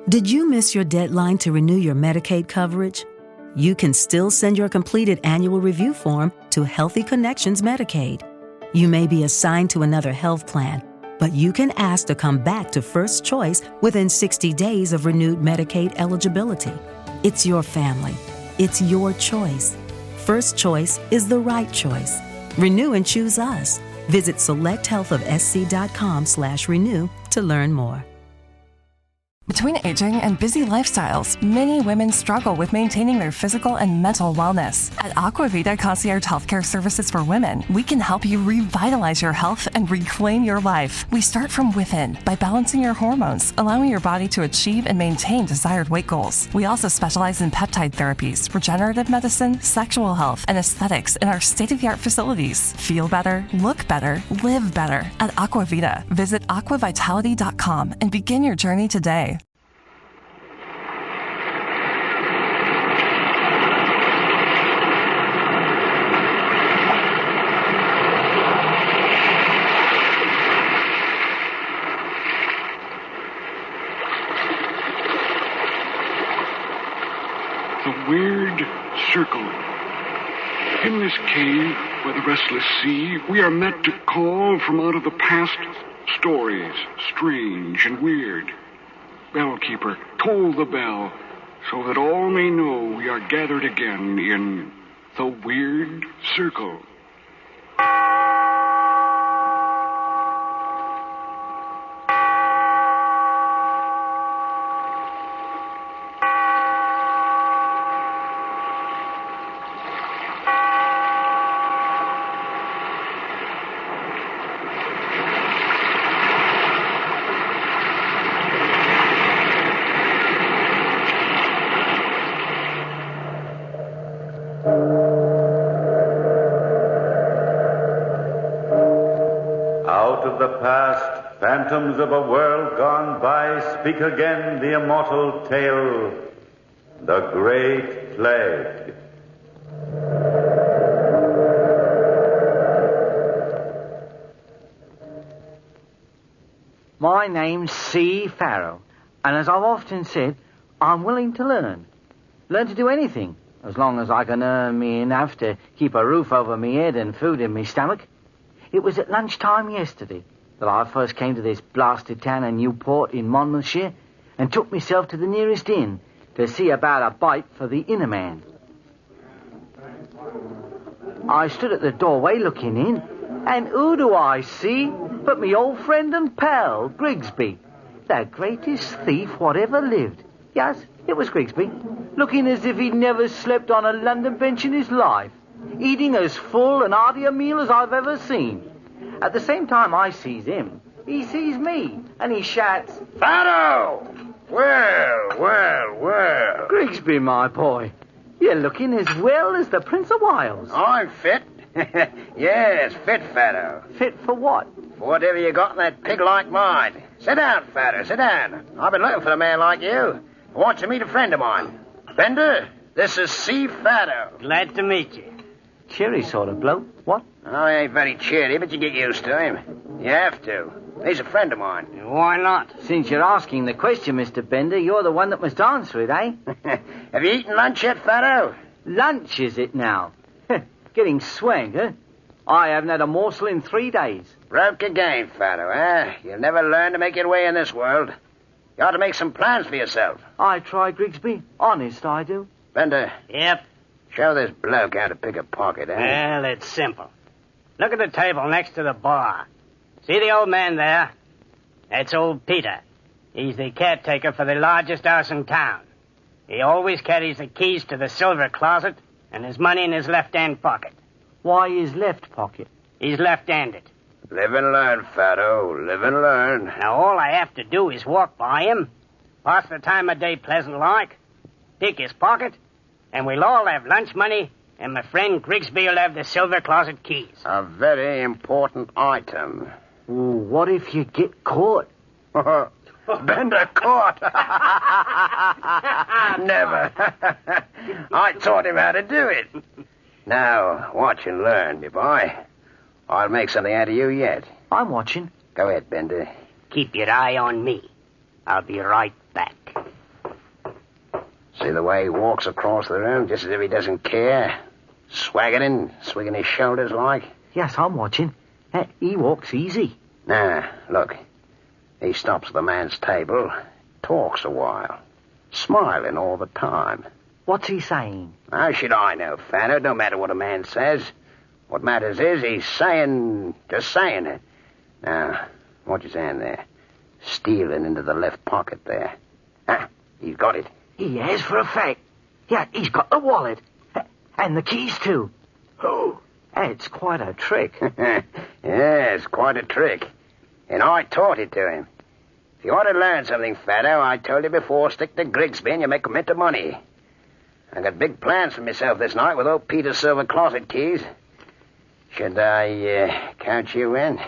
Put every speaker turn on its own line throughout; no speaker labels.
Did you miss your deadline to renew your Medicaid coverage? You can still send your completed annual review form to Healthy Connections Medicaid. You may be assigned to another health plan, but you can ask to come back to First Choice within 60 days of renewed Medicaid eligibility. It's your family. It's your choice. First Choice is the right choice. Renew and choose us. Visit selecthealthofsc.com/renew to learn more.
Between aging and busy lifestyles, many women struggle with maintaining their physical and mental wellness. At Aquavita Concierge Healthcare Services for Women, we can help you revitalize your health and reclaim your life. We start from within by balancing your hormones, allowing your body to achieve and maintain desired weight goals. We also specialize in peptide therapies, regenerative medicine, sexual health, and aesthetics in our state-of-the-art facilities. Feel better, look better, live better at Aquavita. Visit aquavitality.com and begin your journey today.
The weird circle. In this cave by the restless sea, we are met to call from out of the past stories, strange and weird. Bellkeeper, toll the bell, so that all may know we are gathered again in the weird circle.
Phantoms of a world gone by, speak again the immortal tale, the Great Plague.
My name's C. Farrow, and as I've often said, I'm willing to learn. Learn to do anything, as long as I can earn me enough to keep a roof over me head and food in me stomach. It was at lunchtime yesterday that I first came to this blasted town of Newport in Monmouthshire and took myself to the nearest inn to see about a bite for the inner man. I stood at the doorway looking in, and who do I see but me old friend and pal, Grigsby, the greatest thief whatever lived. Yes, it was Grigsby, looking as if he'd never slept on a London bench in his life, eating as full and hearty a meal as I've ever seen. At the same time I sees him, he sees me, and he shouts,
"Farrow! Well.
Grigsby, my boy, you're looking as well as the Prince of Wales."
I'm fit. Yes, fit, Farrow.
Fit for what?
For whatever you got in that pig like mind. Sit down, Farrow, sit down. I've been looking for a man like you. I want to meet a friend of mine. Bender, this is C. Farrow.
Glad to meet you.
Cheery sort of bloke. What?
Oh, he ain't very cheery, but you get used to him. You have to. He's a friend of mine.
Why not?
Since you're asking the question, Mr. Bender, you're the one that must answer it, eh?
Have you eaten lunch yet, Farrow?
Lunch, is it now? Getting swank, huh? I haven't had a morsel in 3 days.
Broke again, Farrow, eh? You'll never learn to make your way in this world. You ought to make some plans for yourself.
I try, Grigsby. Honest, I do.
Bender.
Yep.
Show this bloke how to pick a pocket, eh?
Well, it's simple. Look at the table next to the bar. See the old man there? That's old Peter. He's the caretaker for the largest house in town. He always carries the keys to the silver closet and his money in his left-hand pocket.
Why his left pocket?
He's left-handed.
Live and learn, Farrow. Live and learn.
Now, all I have to do is walk by him, pass the time of day pleasant-like, pick his pocket, and we'll all have lunch money, and my friend Grigsby will have the silver closet keys.
A very important item.
Ooh, what if you get caught?
Bender caught. Never. I taught him how to do it. Now, watch and learn, me boy. I'll make something out of you yet.
I'm watching.
Go ahead, Bender.
Keep your eye on me. I'll be right back.
See the way he walks across the room, just as if he doesn't care? Swaggering, swinging his shoulders like.
Yes, I'm watching. He walks easy.
Nah, look. He stops at the man's table, talks a while, smiling all the time.
What's he saying?
How should I know, Fanner? No matter what a man says. What matters is he's just saying it. Now, watch his hand there. Stealing into the left pocket there. He's got it.
He has for a fact. Yeah, he's got the wallet. And the keys, too. Oh, it's quite a trick.
Yes, quite a trick. And I taught it to him. If you want to learn something, Fatto, I told you before, stick to Grigsby and you make a mint of money. I got big plans for myself this night with old Peter's silver closet keys. Should I count you in?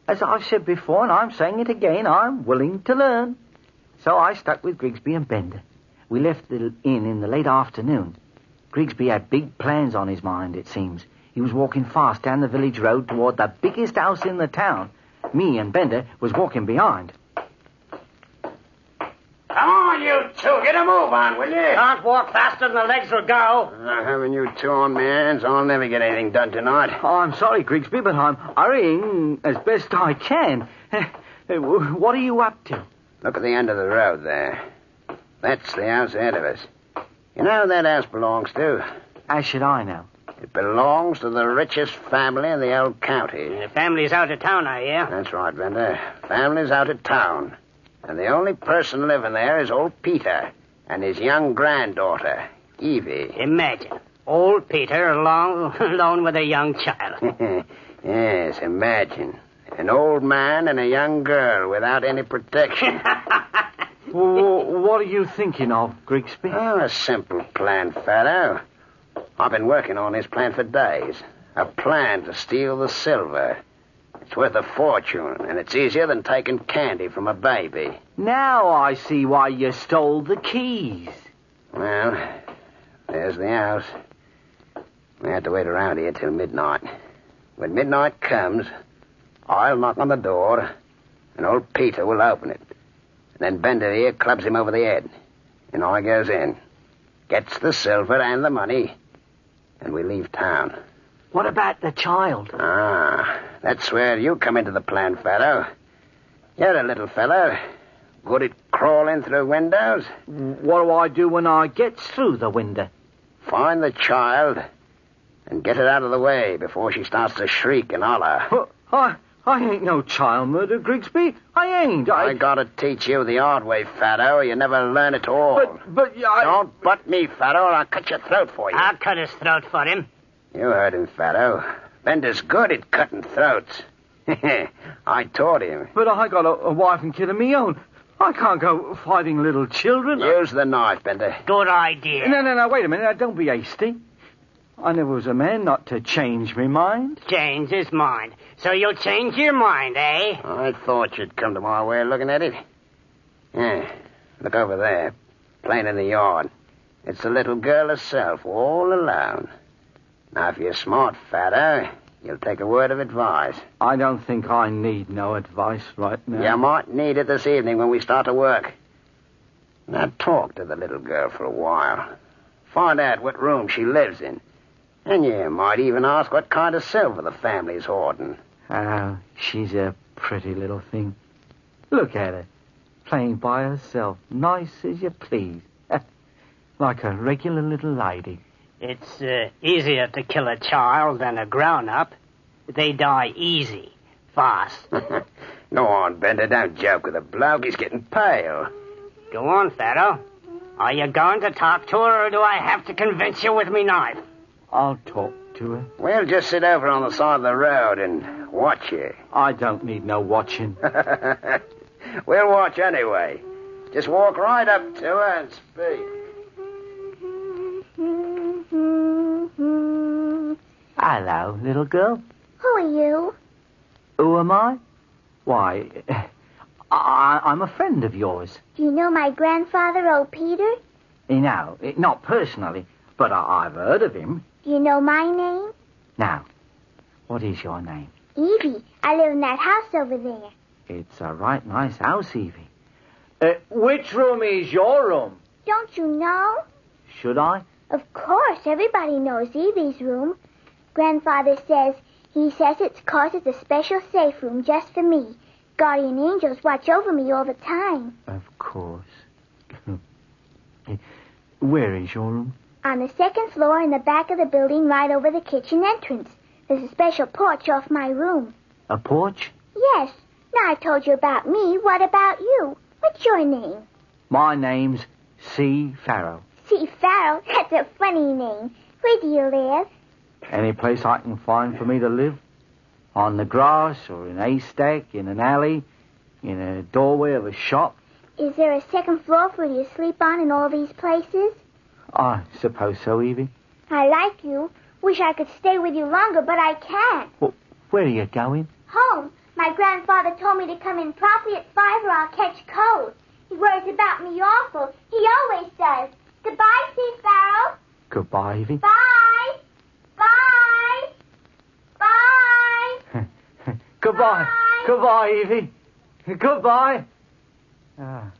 As I've said before, and I'm saying it again, I'm willing to learn. So I stuck with Grigsby and Bender. We left the inn in the late afternoon. Grigsby had big plans on his mind, it seems. He was walking fast down the village road toward the biggest house in the town. Me and Bender was walking behind.
Come on, you two. Get a move on, will you?
Can't walk faster than the legs will go.
Having you two on my hands, I'll never get anything done tonight.
Oh, I'm sorry, Grigsby, but I'm hurrying as best I can. What are you up to?
Look at the end of the road there. That's the house ahead of us. You know who that house belongs to?
How should I know?
It belongs to the richest family in the old county.
The family's out of town, I hear.
That's right, Bender. Family's out of town. And the only person living there is old Peter and his young granddaughter, Evie.
Imagine. Old Peter alone with a young child.
Yes, imagine. An old man and a young girl without any protection.
What are you thinking of, Grigsby?
Oh, a simple plan, Fatto. I've been working on this plan for days. A plan to steal the silver. It's worth a fortune, and it's easier than taking candy from a baby.
Now I see why you stole the keys.
Well, there's the house. We have to wait around here till midnight. When midnight comes, I'll knock on the door, and old Peter will open it. And then Bender here clubs him over the head. And I goes in, gets the silver and the money, and we leave town.
What about the child?
That's where you come into the plan, Fatto. You're a little fellow. Good at crawling through windows.
What do I do when I get through the window?
Find the child and get her out of the way before she starts to shriek and holler.
I ain't no child murderer, Grigsby. I ain't.
I gotta teach you the hard way, Fatto, or you never learn at all.
But
Don't butt me, Fatto, or I'll cut your throat for you.
I'll cut his throat for him.
You heard him, Fatto. Bender's good at cutting throats. I taught him.
But I got a wife and kid of me own. I can't go fighting little children.
Use the knife, Bender.
Good idea.
No, wait a minute. Don't be hasty. I never was a man not to change my mind.
Change his mind. So you'll change your mind, eh?
I thought you'd come to my way of looking at it. Yeah, look over there. Playing in the yard. It's the little girl herself, all alone. Now, if you're smart, Fatto, you'll take a word of advice.
I don't think I need no advice right now.
You might need it this evening when we start to work. Now, talk to the little girl for a while. Find out what room she lives in. And you might even ask what kind of silver the family's hoarding.
Oh, she's a pretty little thing. Look at her, playing by herself, nice as you please. Like a regular little lady.
It's easier to kill a child than a grown-up. They die easy, fast.
Go on, Bender, don't joke with the bloke. He's getting pale.
Go on, Fatto. Are you going to talk to her, or do I have to convince you with me knife?
I'll talk to her.
We'll just sit over on the side of the road and watch her.
I don't need no watching.
We'll watch anyway. Just walk right up to her and speak.
Hello, little girl.
Who are you?
Who am I? Why, I'm a friend of yours.
Do you know my grandfather, old Peter?
No, not personally, but I've heard of him.
Do you know my name?
Now, what is your name?
Evie. I live in that house over there.
It's a right nice house, Evie. Which room is your room?
Don't you know?
Should I?
Of course, everybody knows Evie's room. Grandfather says it's 'cause it's a special safe room just for me. Guardian angels watch over me all the time.
Of course. Where is your room?
On the second floor in the back of the building right over the kitchen entrance. There's a special porch off my room.
A porch?
Yes. Now I've told you about me. What about you? What's your name?
My name's C. Farrow.
C. Farrow? That's a funny name. Where do you live?
Any place I can find for me to live? On the grass or in a haystack, in an alley, in a doorway of a shop?
Is there a second floor for you to sleep on in all these places?
I suppose so, Evie.
I like you. Wish I could stay with you longer, but I can't.
Well, where are you going?
Home. My grandfather told me to come in promptly at 5 or I'll catch cold. He worries about me awful. He always does. Goodbye, C. Farrow.
Goodbye, Evie.
Bye. Bye. Bye.
Goodbye.
Bye.
Goodbye, Evie. Goodbye. Ah,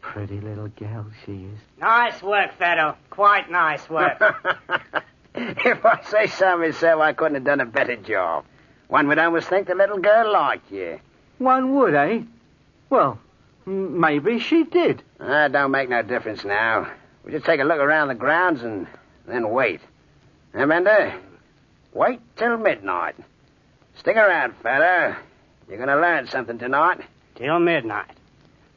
pretty little girl she is.
Nice work, Fado. Quite nice work.
If I say so myself, I couldn't have done a better job. One would almost think the little girl liked you.
One would, eh? Well, maybe she did.
Don't make no difference now. We just take a look around the grounds and then wait. Hey, Bender? Wait till midnight. Stick around, fella. You're going to learn something tonight.
Till midnight.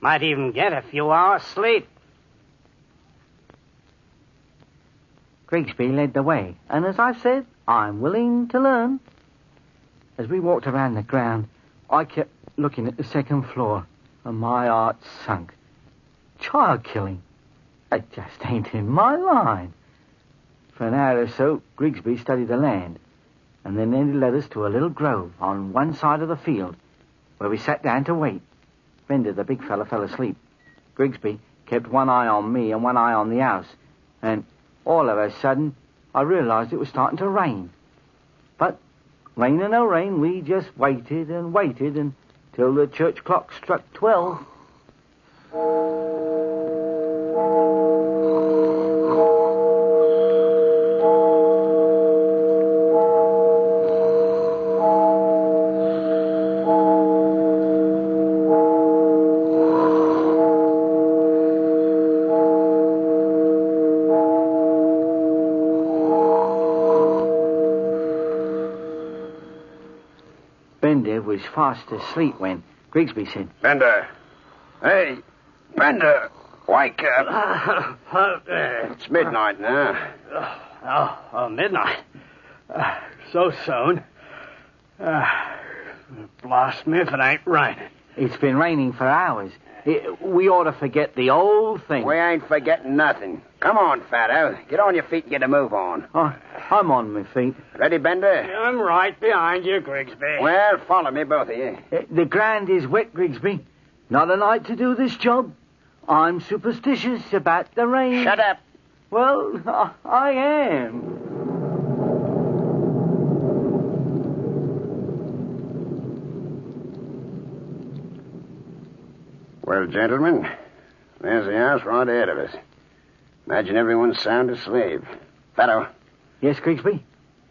Might even get a few hours sleep.
Grigsby led the way, and as I said, I'm willing to learn. As we walked around the ground, I kept looking at the second floor, and my heart sunk. Child killing. It just ain't in my line. For an hour or so, Grigsby studied the land, and then he led us to a little grove on one side of the field, where we sat down to wait. Bender, the big fella, fell asleep. Grigsby kept one eye on me and one eye on the house, and all of a sudden, I realized it was starting to rain. But, rain or no rain, we just waited and waited until the church clock struck 12. Bender was fast asleep when Grigsby said,
Bender. Hey, Bender, wake up. It's midnight now.
Midnight. So soon. Blast me if it ain't raining.
It's been raining for hours. We ought to forget the old thing.
We ain't forgetting nothing. Come on, Fado. Get on your feet and get a move on.
I'm on my feet.
Ready, Bender?
I'm right behind you, Grigsby.
Well, follow me, both of you.
The ground is wet, Grigsby. Not a night to do this job. I'm superstitious about the rain.
Shut up.
Well, I am.
Well, gentlemen, there's the house right ahead of us. Imagine everyone's sound asleep. Fado.
Yes, Grigsby?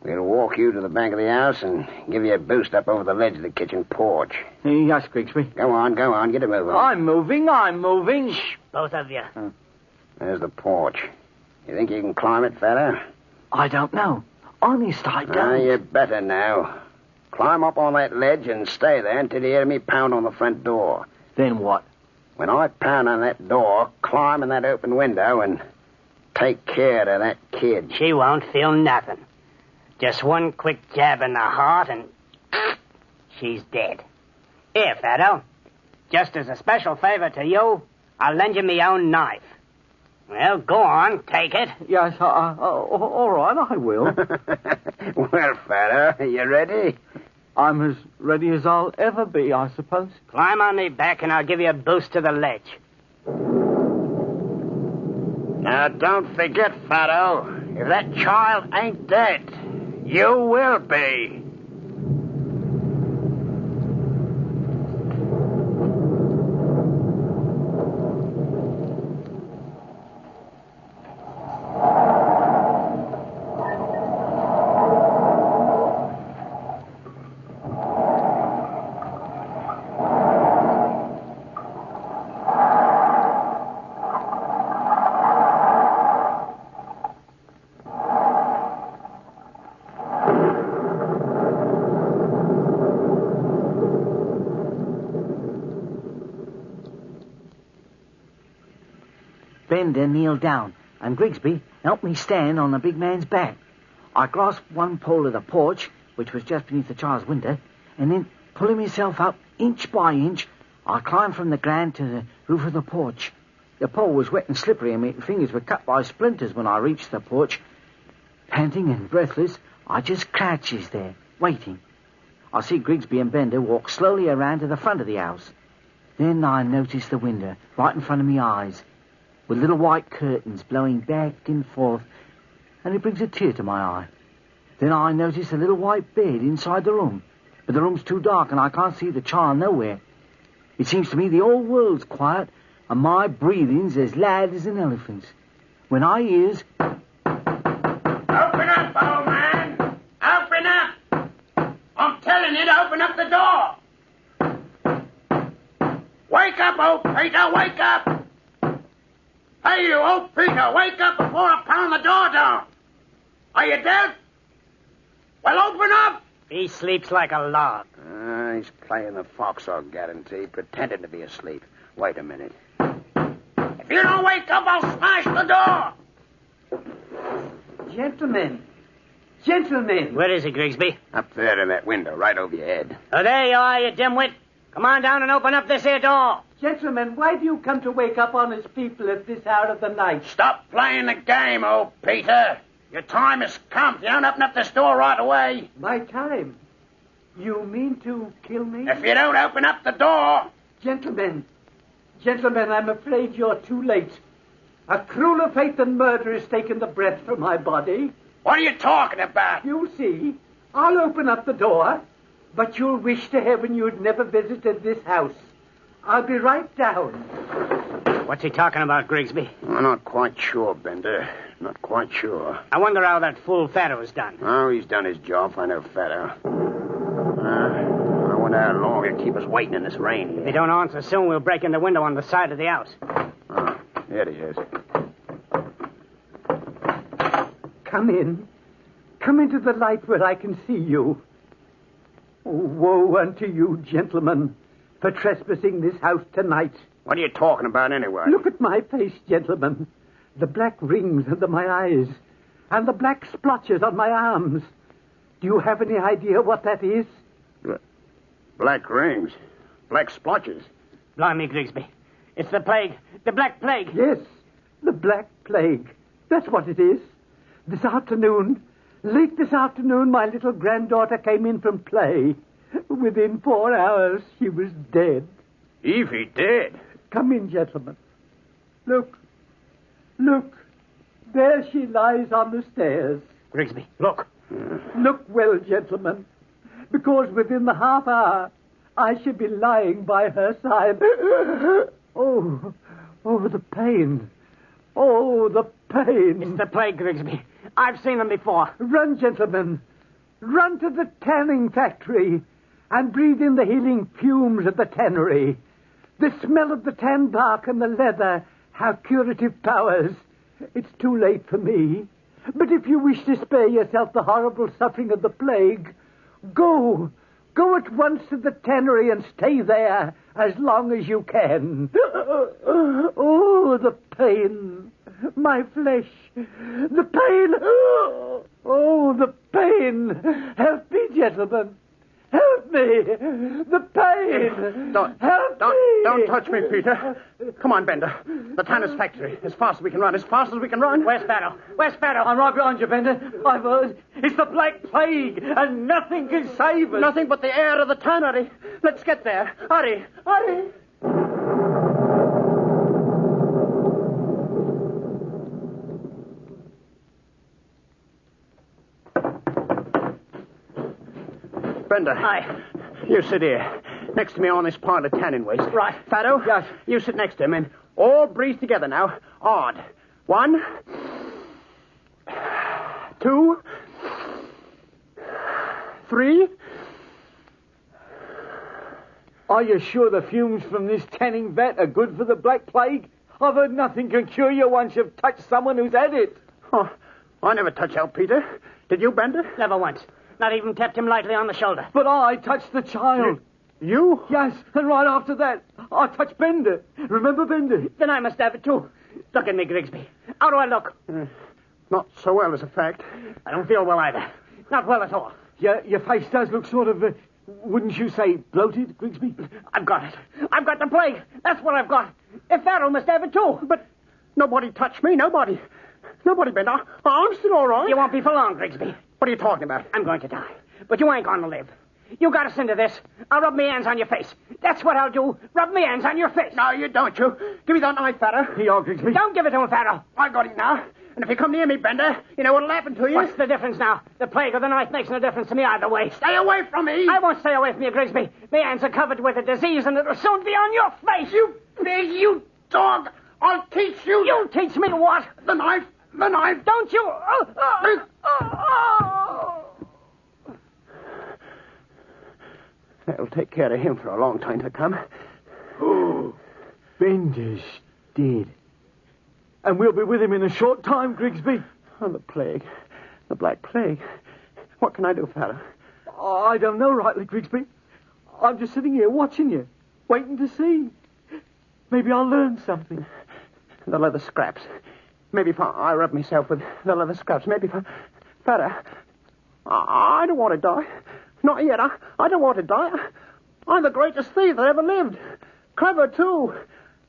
We'll walk you to the back of the house and give you a boost up over the ledge of the kitchen porch.
Yes, Grigsby.
Go on. Get a move on.
I'm moving.
Shh, both of you.
There's the porch. You think you can climb it, Fado?
I don't know. Honest, I don't.
You better now. Climb up on that ledge and stay there until you hear me pound on the front door.
Then what?
When I pound on that door, climb in that open window and take care of that kid.
She won't feel nothing. Just one quick jab in the heart and she's dead. Here, Fado. Just as a special favor to you, I'll lend you my own knife. Well, go on, take it.
Yes, all right, I will.
Well, Fado, you ready?
I'm as ready as I'll ever be, I suppose.
Climb on me back and I'll give you a boost to the ledge.
Now, don't forget, Fado, if that child ain't dead, you will be.
Bender kneeled down, and Grigsby helped me stand on the big man's back. I grasped one pole of the porch, which was just beneath the child's window, and then, pulling myself up inch by inch, I climbed from the ground to the roof of the porch. The pole was wet and slippery, and my fingers were cut by splinters when I reached the porch. Panting and breathless, I just crouches there, waiting. I see Grigsby and Bender walk slowly around to the front of the house. Then I noticed the window, right in front of me eyes, with little white curtains blowing back and forth, and it brings a tear to my eye. Then I notice a little white bed inside the room, but the room's too dark and I can't see the child nowhere. It seems to me the whole world's quiet and my breathing's as loud as an elephant's. When I hears...
Open up, old man! Open up! I'm telling you to open up the door! Wake up, old Peter, wake up! Hey, you old Peter, wake up before I pound the door down! Are you dead? Well, open up!
He sleeps like a log.
He's playing the fox, I'll guarantee, pretending to be asleep. Wait a minute. If you don't wake up, I'll smash the door!
Gentlemen!
Where is he, Grigsby?
Up there in that window, right over your head.
Oh, there you are, you dimwit. Come on down and open up this here door.
Gentlemen, why do you come to wake up honest people at this hour of the night?
Stop playing the game, old Peter. Your time has come. If you don't open up this door right away.
My time? You mean to kill me?
If you don't open up the door...
Gentlemen, I'm afraid you're too late. A crueler fate than murder has taken the breath from my body.
What are you talking about?
You'll see. I'll open up the door, but you'll wish to heaven you'd never visited this house. I'll be right down.
What's he talking about, Grigsby?
I'm not quite sure, Bender. Not quite sure.
I wonder how that fool Fatto's done.
Oh, he's done his job. Find out Fatto. I wonder how long he'll keep us waiting in this rain here.
If he don't answer soon, we'll break in the window on the side of the house.
Oh, there he is.
Come in. Come into the light where I can see you. Oh, woe unto you, gentlemen, for trespassing this house tonight.
What are you talking about anyway?
Look at my face, gentlemen. The black rings under my eyes, and the black splotches on my arms. Do you have any idea what that is?
Black rings. Black splotches.
Blimey, Grigsby. It's the plague. The Black Plague.
Yes, the Black Plague. That's what it is. Late this afternoon, my little granddaughter came in from play. Within 4 hours, she was dead.
Evie dead?
Come in, gentlemen. Look. There she lies on the stairs.
Grigsby, look.
Look well, gentlemen, because within the half hour, I should be lying by her side. Oh, the pain. Oh, the pain.
It's the plague, Grigsby. I've seen them before.
Run, gentlemen. Run to the tanning factory and breathe in the healing fumes of the tannery. The smell of the tan bark and the leather have curative powers. It's too late for me. But if you wish to spare yourself the horrible suffering of the plague, go. Go at once to the tannery and stay there as long as you can. Oh, the pain. My flesh. The pain. Oh, the pain. Help me, gentlemen. Help me. The pain.
Don't touch me, Peter. Come on, Bender. The tanner's factory. As fast as we can run.
Where's Fatto?
I'm right behind you, Bender. I've heard. It's the Black Plague, and nothing can save us.
Nothing but the air of the tannery. Let's get there. Hurry. Bender.
Aye.
You sit here, next to me on this pile of tanning waste.
Right.
Fatto?
Yes.
You sit next to him, and all breathe together now. Odd. 1, 2, 3.
Are you sure the fumes from this tanning vat are good for the Black Plague? I've heard nothing can cure you once you've touched someone who's had it.
Oh, I never touch Al Peter. Did you, Bender?
Never once. Not even tapped him lightly on the shoulder.
But I touched the child.
You?
Yes, and right after that, I touched Bender. Remember Bender?
Then I must have it, too. Look at me, Grigsby. How do I look?
Not so well as a fact.
I don't feel well either. Not well at all.
Your face does look sort of, wouldn't you say, bloated, Grigsby?
I've got it. I've got the plague. That's what I've got. If Pharaoh must have it too.
But nobody touched me. Nobody. Nobody, Bender. I'm still all right.
You won't be for long, Grigsby.
What are you talking about?
I'm going to die. But you ain't going to live. You got us into this. I'll rub my hands on your face. That's what I'll do. Rub my hands on your face.
No, you don't, you. Give me that knife, Pharaoh.
Here you are, Grigsby.
Don't give it to him, Pharaoh.
I got it now. And if you come near me, Bender, you know what'll happen to you.
What's the difference now? The plague or the knife makes no difference to me either way.
Stay away from me.
I won't stay away from you, Grigsby. My hands are covered with a disease, and it'll soon be on your face.
You pig, you dog. I'll teach you.
You'll teach me what?
The knife. The knife.
Don't you?
That'll take care of him for a long time to come.
Oh, Bender's dead. And we'll be with him in a short time, Grigsby.
Oh, the plague. The Black Plague. What can I do, Pharaoh?
I don't know rightly, Grigsby. I'm just sitting here watching you, waiting to see. Maybe I'll learn something.
The leather scraps. Maybe if I rub myself with the leather scraps. Maybe if Pharaoh, I don't want to die. Not yet. I don't want to die. I'm the greatest thief that ever lived. Clever, too.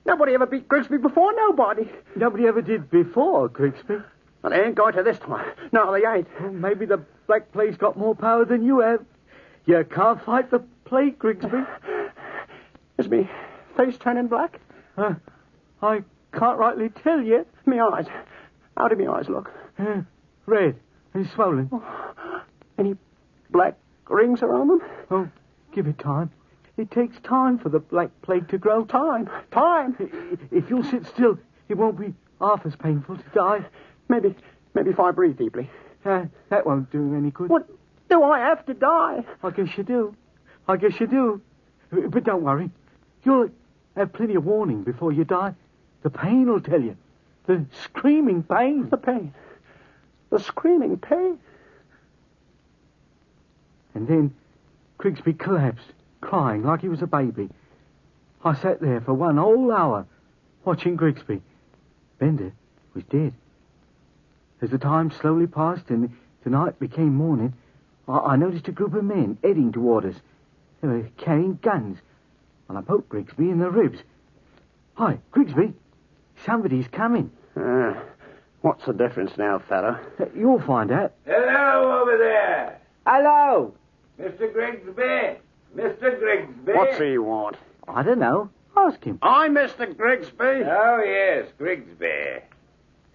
Nobody ever beat Grigsby before. Nobody.
Nobody ever did before, Grigsby.
Well, they ain't going to this time. No, they ain't.
Well, maybe the Black Plague's got more power than you have. You can't fight the plague, Grigsby.
Is me face turning black?
I can't rightly tell yet.
Me eyes. How do me eyes look?
Red and swollen.
Any black rings around them?
Oh, give it time. It takes time for the Black Plague to grow.
Time.
If you'll sit still, it won't be half as painful to die.
Maybe if I breathe deeply.
That won't do any good.
What? Do I have to die?
I guess you do. But don't worry. You'll have plenty of warning before you die. The pain will tell you. The screaming pain.
The pain. The screaming pain.
And then Grigsby collapsed, crying like he was a baby. I sat there for 1 whole hour, watching Grigsby. Bender was dead. As the time slowly passed and the night became morning, I noticed a group of men heading toward us. They were carrying guns, and I poked Grigsby in the ribs. Hi, Grigsby, somebody's coming.
What's the difference now, Pharaoh?
You'll find out.
Hello over there.
Hello.
Mr. Grigsby. Mr. Grigsby.
What's he want?
I don't know. Ask him.
I'm Mr. Grigsby.
Oh, yes, Grigsby.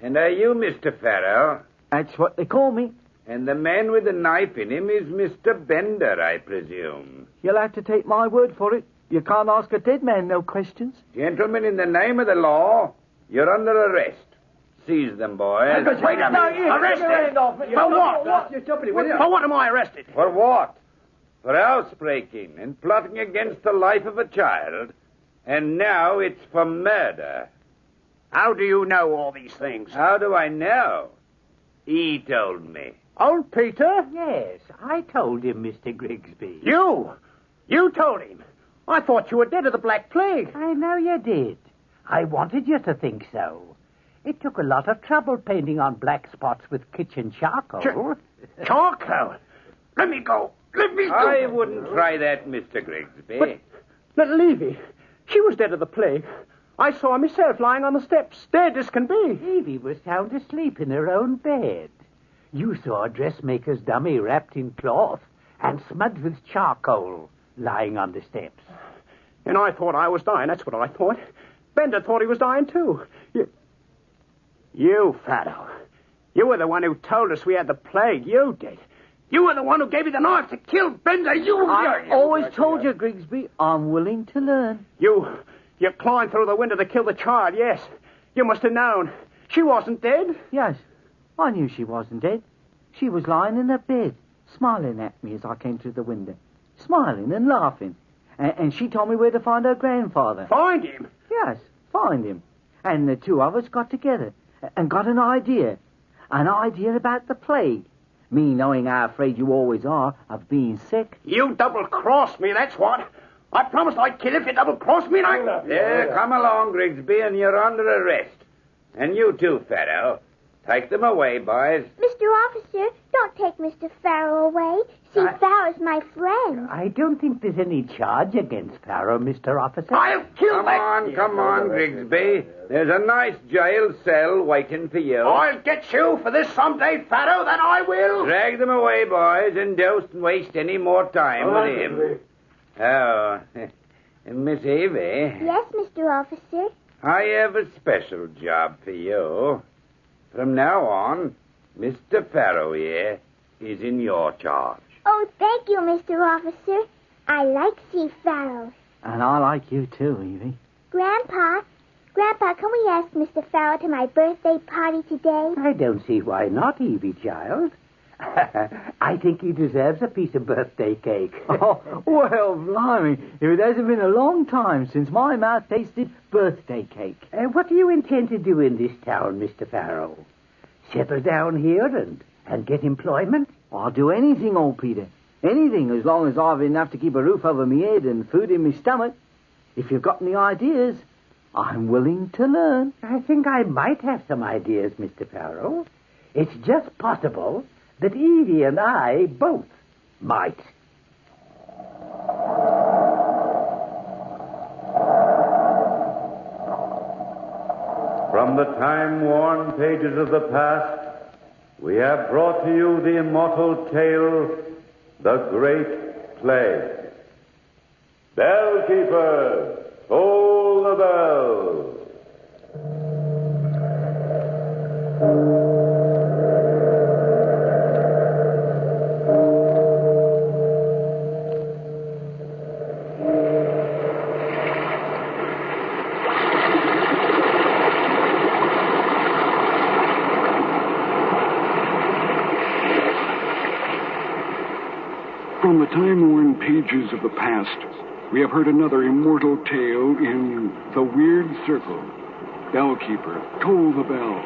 And are you Mr. Pharaoh?
That's what they call me.
And the man with the knife in him is Mr. Bender, I presume.
You'll have to take my word for it. You can't ask a dead man no questions.
Gentlemen, in the name of the law, you're under arrest. Seize them, boys.
Wait a minute. Arrested? For what? For what am I arrested?
For what? For housebreaking and plotting against the life of a child. And now it's for murder.
How do you know all these things?
How do I know? He told me.
Old Peter?
Yes, I told him, Mr. Grigsby.
You? You told him? I thought you were dead of the Black Plague.
I know you did. I wanted you to think so. It took a lot of trouble painting on black spots with kitchen charcoal.
Charcoal? Let me go. Let me go.
I wouldn't try that, Mr. Grigsby.
But little Evie, she was dead of the plague. I saw her myself lying on the steps, dead as can be.
Evie was sound asleep in her own bed. You saw a dressmaker's dummy wrapped in cloth and smudged with charcoal lying on the steps.
And I thought I was dying, that's what I thought. Bender thought he was dying, too. You, Pharaoh. You were the one who told us we had the plague. You did. You were the one who gave me the knife to kill Bender.
I always told you, Grigsby, I'm willing to learn.
You climbed through the window to kill the child, yes. You must have known. She wasn't dead.
Yes, I knew she wasn't dead. She was lying in her bed, smiling at me as I came through the window. Smiling and laughing. And she told me where to find her grandfather.
Find him?
Yes, find him. And the two of us got together and got an idea. An idea about the plague. Me knowing how afraid you always are of being sick.
You double-crossed me, that's what. I promised I'd kill if you double-crossed me, and I...
Come along, Grigsby, and you're under arrest. And you too, Pharaoh. Take them away, boys.
Mr. Officer, don't take Mr. Pharaoh away. See, Pharaoh's my friend.
I don't think there's any charge against Pharaoh, Mr. Officer.
I'll kill
Come on, Grigsby. There's a nice jail cell waiting for you.
I'll get you for this someday, Pharaoh, then I will.
Drag them away, boys, and don't waste any more time with him. Oh, Miss Evie.
Yes, Mr. Officer.
I have a special job for you. From now on, Mr. Pharaoh here is in your charge.
Oh, thank you, Mr. Officer. I like sea pharaohs.
And I like you too, Evie.
Grandpa, can we ask Mr. Pharaoh to my birthday party today?
I don't see why not, Evie, child. I think he deserves a piece of birthday cake.
Oh, well, blimey, it hasn't been a long time since my mouth tasted birthday cake.
What do you intend to do in this town, Mr. Pharaoh? Settle down here and get employment?
I'll do anything, old Peter. Anything, as long as I've enough to keep a roof over my head and food in my stomach. If you've got any ideas, I'm willing to learn.
I think I might have some ideas, Mr. Pharaoh. It's just possible that Evie and I both might.
From the time-worn pages of the past, we have brought to you the immortal tale, The Great Plague. Bellkeeper, toll the bell.
From the time-worn pages of the past, we have heard another immortal tale in The Weird Circle. Bellkeeper, toll the bell.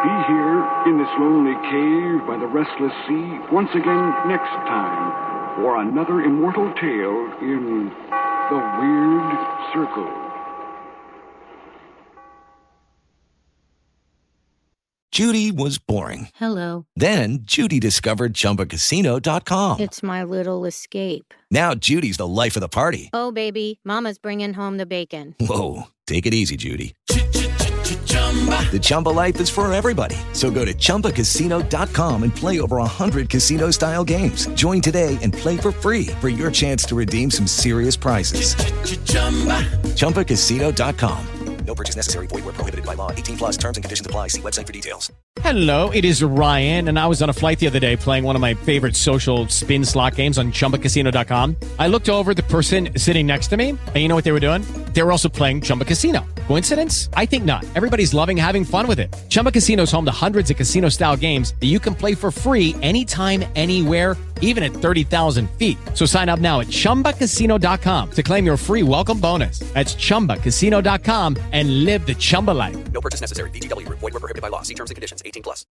Be here in this lonely cave by the restless sea once again next time for another immortal tale in The Weird Circle.
Judy was boring.
Hello.
Then Judy discovered ChumbaCasino.com.
It's my little escape.
Now Judy's the life of the party.
Oh, baby, mama's bringing home the bacon.
Whoa, take it easy, Judy. The Chumba life is for everybody. So go to ChumbaCasino.com and play over 100 casino-style games. Join today and play for free for your chance to redeem some serious prizes. ChumbaCasino.com. No purchase necessary. Void where prohibited by law. 18+ terms and conditions apply. See website for details.
Hello, it is Ryan, and I was on a flight the other day playing one of my favorite social spin slot games on ChumbaCasino.com. I looked over at the person sitting next to me, and you know what they were doing? They were also playing Chumba Casino. Coincidence? I think not. Everybody's loving having fun with it. Chumba Casino is home to hundreds of casino-style games that you can play for free anytime, anywhere, even at 30,000 feet. So sign up now at ChumbaCasino.com to claim your free welcome bonus. That's ChumbaCasino.com and live the Chumba life.
No purchase necessary. VGW. Void where prohibited by law. See terms and conditions. 18+.